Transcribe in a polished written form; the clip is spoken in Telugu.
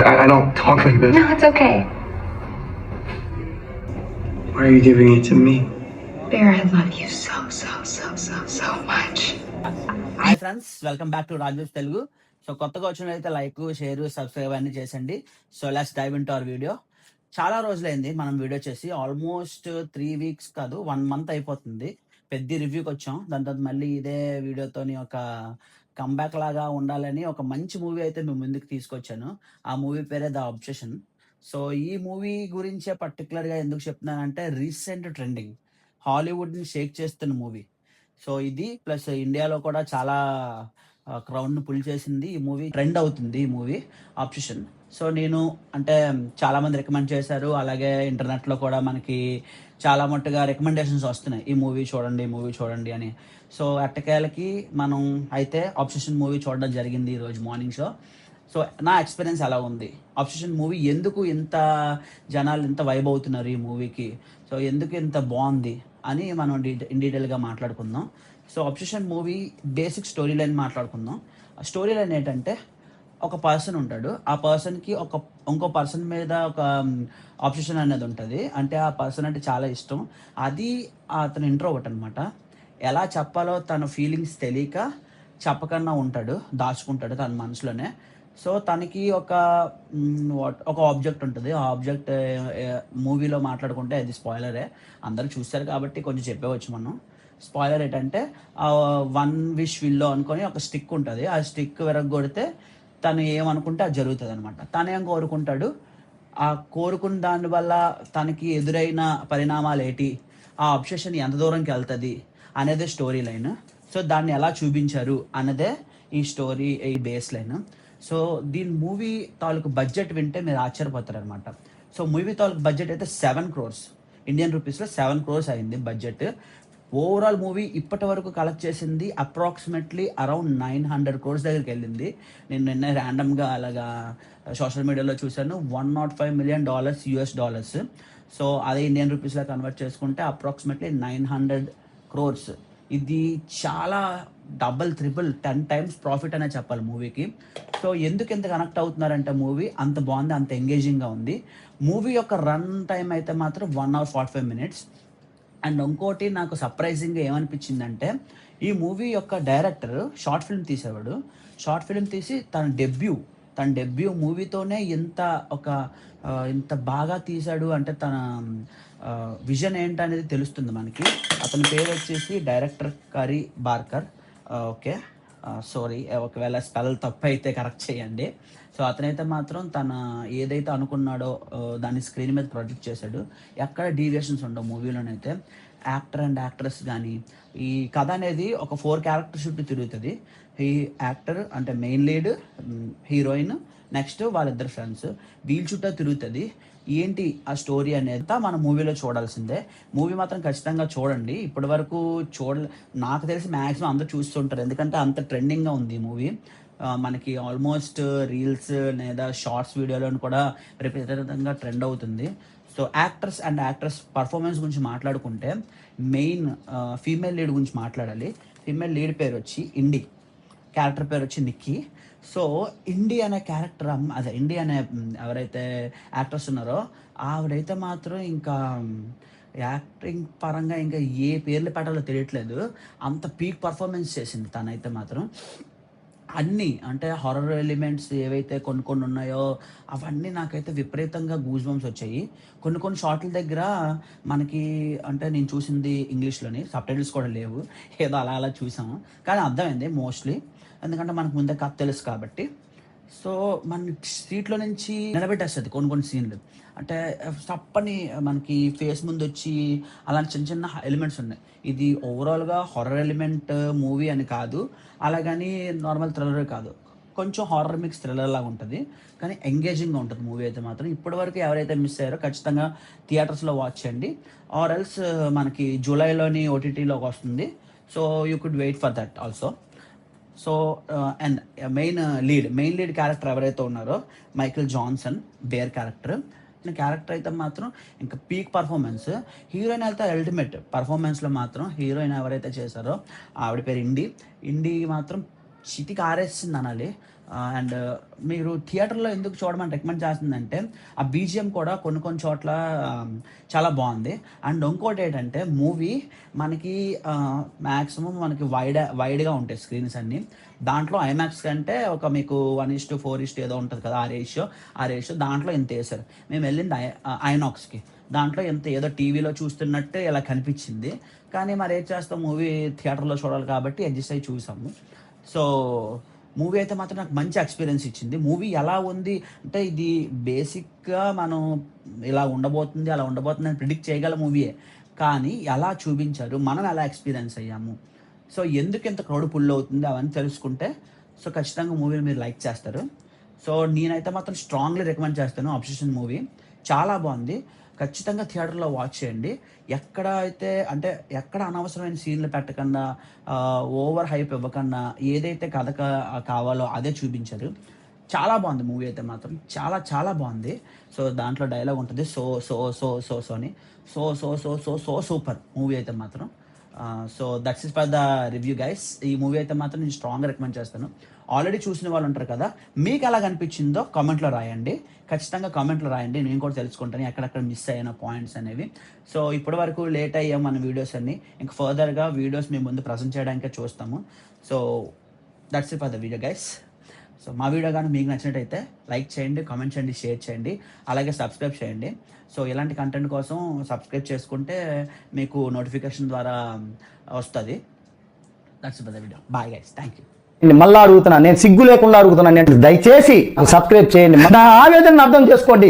I don't talk like this. No, it's okay. Why are you giving it to me? Bear, I love you so much. Hi friends, welcome back to రాజ్యూస్ తెలుగు. సో కొత్తగా వచ్చినట్లయితే లైక్, షేర్, సబ్స్క్రైబ్ అన్ని చేసండి. So let's dive in to our video. చాలా రోజులైంది మనం వీడియో చేసి, ఆల్మోస్ట్ 3 వీక్స్ కాదు 1 మంత్ అయిపోతుంది. పెద్ద రివ్యూకి వచ్చాం. దాని తర్వాత మళ్ళీ ఇదే వీడియోతోని ఒక కంబ్యాక్ లాగా ఉండాలని ఒక మంచి మూవీ అయితే మేము ముందుకు తీసుకొచ్చాను. ఆ మూవీ పేరే ద అబ్సెషన్. సో ఈ మూవీ గురించే పర్టికులర్గా ఎందుకు చెప్తున్నానంటే, రీసెంట్ ట్రెండింగ్ హాలీవుడ్ని షేక్ చేస్తున్న మూవీ. సో ఇది ప్లస్ ఇండియాలో కూడా చాలా క్రౌడ్ని పుల్ చేసింది. ఈ మూవీ ట్రెండ్ అవుతుంది, ఈ మూవీ ఆబ్సెషన్. సో నేను అంటే చాలామంది రికమెండ్ చేశారు, అలాగే ఇంటర్నెట్లో కూడా మనకి చాలా మట్టుగా రికమెండేషన్స్ వస్తున్నాయి, ఈ మూవీ చూడండి, ఈ మూవీ చూడండి అని. సో అట్టకేలకి మనం అయితే ఆబ్సెషన్ మూవీ చూడడం జరిగింది ఈరోజు మార్నింగ్ షో. సో నా ఎక్స్పీరియన్స్ ఎలా ఉంది, ఆబ్సెషన్ మూవీ ఎందుకు ఇంత జనాలు ఇంత వైబ్ అవుతున్నారు ఈ మూవీకి, సో ఎందుకు ఇంత బాగుంది అని మనం ఇన్ డీటెయిల్గా మాట్లాడుకుందాం. So obsession movie basic story line మాట్లాడుకుందాం. ఆ స్టోరీ లైన్ ఏంటంటే, ఒక పర్సన్ ఉంటాడు, ఆ పర్సన్కి ఇంకో పర్సన్ మీద ఒక అబ్సెషన్ అనేది ఉంటుంది. అంటే ఆ పర్సన్ అంటే చాలా ఇష్టం. అది అతను ఇంట్రోవర్ట్ అనమాట. ఎలా చెప్పాలో తన ఫీలింగ్స్ తెలియక చెప్పకుండా ఉంటాడు, దాచుకుంటాడు తన మనసులోనే. సో తనకి ఒక ఆబ్జెక్ట్ ఉంటుంది. ఆ ఆబ్జెక్ట్ మూవీలో మాట్లాడుకుంటే అది స్పాయిలరే, అందరూ చూస్తారు కాబట్టి కొంచెం చెప్పవచ్చు మనం. స్పాయిలర్ ఏంటంటే, 1 విష్ విల్లో అనుకొని ఒక స్టిక్ ఉంటుంది. ఆ స్టిక్ విరగొడితే తను ఏమనుకుంటే అది జరుగుతుంది అనమాట. తను ఏం కోరుకుంటాడు, ఆ కోరుకున్న దాని వల్ల తనకి ఎదురైన పరిణామాలు ఏంటి, ఆ అబ్సెషన్ ఎంత దూరంకి వెళ్తుంది అనేదే స్టోరీ లైన్. సో దాన్ని ఎలా చూపించారు అన్నదే ఈ స్టోరీ, ఈ బేస్ లైన్. సో దీని మూవీ తాలూకు బడ్జెట్ వింటే మీరు ఆశ్చర్యపోతారు అనమాట. సో మూవీ తాలూకు బడ్జెట్ అయితే 7 crores ఇండియన్ రూపీస్లో 7 crores అయింది బడ్జెట్. ఓవరాల్ మూవీ ఇప్పటి వరకు కలెక్ట్ చేసింది అప్రాక్సిమేట్లీ అరౌండ్ 900 crores దగ్గరికి వెళ్ళింది. నేను నిన్న ర్యాండమ్గా అలాగా సోషల్ మీడియాలో చూశాను. $105 million US. సో అదే ఇండియన్ రూపీస్లో కన్వర్ట్ చేసుకుంటే అప్రాక్సిమేట్లీ 900 crores. ఇది చాలా డబల్, ట్రిపుల్, 10 times ప్రాఫిట్ అనే చెప్పాలి మూవీకి. సో ఎందుకు ఎంత కనెక్ట్ అవుతున్నారంటే, మూవీ అంత బాగుంది, అంత ఎంగేజింగ్గా ఉంది. మూవీ యొక్క రన్ టైం అయితే మాత్రం 1 hour 45 minutes. అండ్ ఇంకోటి నాకు సర్ప్రైజింగ్గా ఏమనిపించిందంటే, ఈ మూవీ యొక్క డైరెక్టర్ షార్ట్ ఫిల్మ్ తీసేవాడు. షార్ట్ ఫిల్మ్ తీసి తన డెబ్యూ మూవీతోనే ఇంత బాగా తీశాడు అంటే, తన విజన్ ఏంటనేది తెలుస్తుంది మనకి. అతని పేరు వచ్చేసి director curry Barker. Okay, sorry ఒకవేళ స్పెల్ తప్పు అయితే కరెక్ట్ చేయండి. సో అతనైతే మాత్రం తన ఏదైతే అనుకున్నాడో దాన్ని స్క్రీన్ మీద ప్రొజెక్ట్ చేశాడు. ఎక్కడ డీవియేషన్స్ ఉండవు మూవీలోనైతే. యాక్టర్ అండ్ యాక్ట్రెస్ కానీ, ఈ కథ అనేది ఒక 4 characters చుట్టూ తిరుగుతుంది. ఈ యాక్టర్ అంటే మెయిన్ లీడ్, హీరోయిన్, నెక్స్ట్ వాళ్ళిద్దరు ఫ్రెండ్స్, వీళ్ళ చుట్టూ తిరుగుతుంది. ఏంటి ఆ స్టోరీ అనేది మన మూవీలో చూడాల్సిందే. మూవీ మాత్రం ఖచ్చితంగా చూడండి. ఇప్పటి వరకు నాకు తెలిసి మ్యాక్సిమం అందరూ చూస్తుంటారు, ఎందుకంటే అంత ట్రెండింగ్గా ఉంది ఈ మూవీ. మనకి ఆల్మోస్ట్ రీల్స్ లేదా షార్ట్స్ వీడియోలో కూడా విపరీతంగా ట్రెండ్ అవుతుంది. So actors and actress performance గురించి మాట్లాడుకుంటే, మెయిన్ ఫీమేల్ లీడ్ గురించి మాట్లాడాలి. ఫీమేల్ లీడ్ పేరు వచ్చి ఇండి, క్యారెక్టర్ పేరు వచ్చి నిక్కీ. సో ఇండి అనే క్యారెక్టర్, ఇండి అనే ఎవరైతే యాక్టర్స్ ఉన్నారో ఆవిడైతే మాత్రం ఇంకా యాక్టింగ్ పరంగా ఇంకా ఏ పేర్లు పెట్టాలో తెలియట్లేదు, అంత పీక్ పర్ఫార్మెన్స్ చేసింది తనైతే మాత్రం. అన్నీ అంటే హారర్ ఎలిమెంట్స్ ఏవైతే కొన్ని ఉన్నాయో అవన్నీ నాకైతే విపరీతంగా గూస్ బంప్స్ వచ్చాయి. కొన్ని షార్ట్ల దగ్గర మనకి అంటే నేను చూసింది ఇంగ్లీష్లోని, సబ్టైటిల్స్ కూడా లేవు, ఏదో అలా చూసాము, కానీ అర్థమైంది మోస్ట్లీ, ఎందుకంటే మనకు ముందే కథ తెలుసు కాబట్టి. సో మన సీట్లో నుంచి నిలబెట్టేస్తుంది కొన్ని సీన్లు. అంటే తప్పని మనకి ఫేస్ ముందు వచ్చి అలాంటి చిన్న ఎలిమెంట్స్ ఉన్నాయి. ఇది ఓవరాల్గా హారర్ ఎలిమెంట్ మూవీ అని కాదు, అలాగని నార్మల్ థ్రిల్లర్ కాదు, కొంచెం హారర్ మిక్స్ థ్రిల్లర్ లాగా ఉంటుంది, కానీ ఎంగేజింగ్గా ఉంటుంది మూవీ అయితే మాత్రం. ఇప్పటివరకు ఎవరైతే మిస్ అయ్యారో ఖచ్చితంగా థియేటర్స్లో వాచ్ చేయండి, ఆర్ ఎల్స్ మనకి జూలైలోని ఓటీటీలోకి వస్తుంది. So you could wait for that also. So and main lead character ఎవరైతే ఉన్నారో మైకేల్ జాన్సన్, బేర్ క్యారెక్టర్ అయితే మాత్రం ఇంకా పీక్ పర్ఫార్మెన్స్. హీరోయిన్ అయితే అల్టిమేట్ పర్ఫార్మెన్స్లో మాత్రం హీరోయిన్ ఎవరైతే చేశారో ఆవిడ పేరు ఇండి మాత్రం చితికి ఆరేసింది అనాలి. అండ్ మీరు థియేటర్లో ఎందుకు చూడమని రికమెండ్ చేస్తుందంటే ఆ బీజిఎం కూడా కొన్ని కొన్ని చోట్ల చాలా బాగుంది. అండ్ ఇంకోటి ఏంటంటే మూవీ మనకి మ్యాక్సిమం మనకి వైడ్గా ఉంటాయి స్క్రీన్స్ అన్నీ. దాంట్లో ఐమాక్స్ కంటే ఒక మీకు 1:4 ఏదో ఉంటుంది కదా, ఆ రేషియో దాంట్లో ఇంత వేశారు. మేము వెళ్ళింది ఐనాక్స్కి. దాంట్లో ఇంత ఏదో టీవీలో చూస్తున్నట్టే ఇలా కనిపించింది. కానీ మరి ఏం చేస్తాం, మూవీ థియేటర్లో చూడాలి కాబట్టి అడ్జస్ట్ అయ్యి చూసాము. సో మూవీ అయితే మాత్రం నాకు మంచి ఎక్స్పీరియన్స్ ఇచ్చింది. మూవీ ఎలా ఉంది అంటే ఇది బేసిక్గా మనం ఇలా ఉండబోతుంది అలా ఉండబోతుంది అని ప్రిడిక్ట్ చేయగల మూవీయే. కానీ ఎలా చూపించారు, మనం ఎలా ఎక్స్పీరియన్స్ అయ్యాము, సో ఎందుకు ఇంత క్రౌడ్ పుల్ అవుతుంది అవన్నీ తెలుసుకుంటే సో ఖచ్చితంగా మూవీని మీరు లైక్ చేస్తారు. సో నేనైతే మాత్రం స్ట్రాంగ్లీ రికమెండ్ చేస్తాను. అబ్సెషన్ మూవీ చాలా బాగుంది. ఖచ్చితంగా థియేటర్లో వాచ్ చేయండి. ఎక్కడ అయితే అంటే ఎక్కడ అనవసరమైన సీన్లు పెట్టకుండా, ఓవర్ హైప్ ఇవ్వకుండా, ఏదైతే కథ కావాలో అదే చూపించారు. చాలా బాగుంది మూవీ అయితే మాత్రం, చాలా చాలా బాగుంది. సో దాంట్లో డైలాగ్ ఉంటుంది, so so so so so అని, so so so so so super movie అయితే మాత్రం. So that's is for the review guys. ఈ మూవీ అయితే మాత్రం నేను స్ట్రాంగ్గా రికమెండ్ చేస్తాను. ఆల్రెడీ చూసిన వాళ్ళు ఉంటారు కదా, మీకు ఎలా కనిపించిందో కామెంట్లో రాయండి. ఖచ్చితంగా కామెంట్లో రాయండి, నేను కూడా తెలుసుకుంటాను ఎక్కడెక్కడ మిస్ అయిన పాయింట్స్ అనేవి. సో ఇప్పటి వరకు లేట్ అయ్యాం మన వీడియోస్ అన్ని, ఇంకా ఫర్దర్గా వీడియోస్ మేము ముందు ప్రజెంట్ చేయడానికే చూస్తాము. So that's it for the video guys. So మా వీడియో కానీ మీకు నచ్చినట్టయితే లైక్ చేయండి, కామెంట్ చేయండి, షేర్ చేయండి, అలాగే సబ్స్క్రైబ్ చేయండి. సో ఇలాంటి కంటెంట్ కోసం సబ్స్క్రైబ్ చేసుకుంటే మీకు నోటిఫికేషన్ ద్వారా వస్తుంది. That's it for the video. Bye guys, thank you. మళ్ళా అడుగుతున్నా, నేను సిగ్గు లేకుండా అడుగుతున్నాను, దయచేసి సబ్స్క్రైబ్ చేయండి, నా ఆవేదన అర్థం చేసుకోండి.